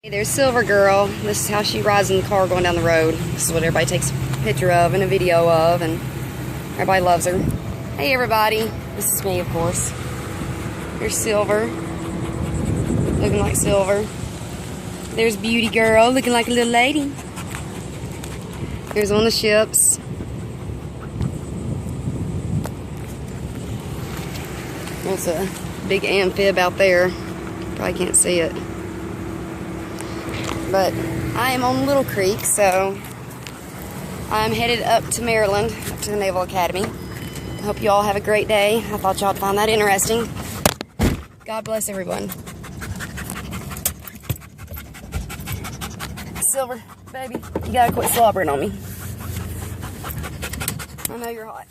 Hey, there's Silver Girl. This is how she rides in the car going down the road. This is what everybody takes a picture of and a video of, and everybody loves her. Hey everybody, this is me, of course. Here's Silver, looking like Silver. There's Beauty Girl, looking like a little lady. Here's one of the ships. There's a big amphib out there. Probably can't see it. But I am on Little Creek, so I'm headed up to Maryland, up to the Naval Academy. I hope you all have a great day. I thought y'all would find that interesting. God bless everyone. Silver, baby, you gotta quit slobbering on me. I know you're hot.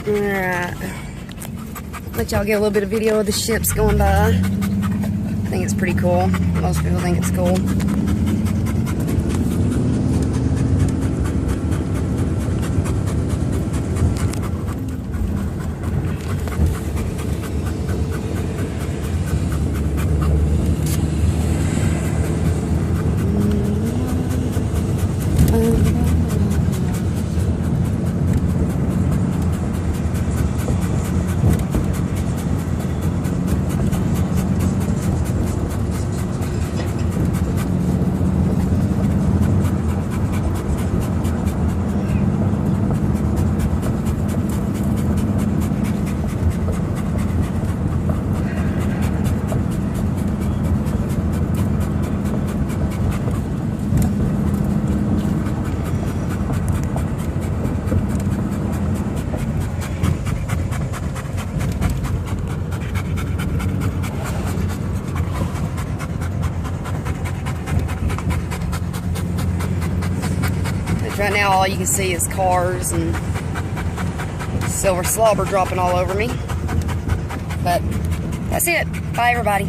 Alright. Let y'all get a little bit of video of the ships going by. I think it's pretty cool. Most people think it's cool. Right now all you can see is cars and silver slobber dropping all over me. But that's it. Bye everybody.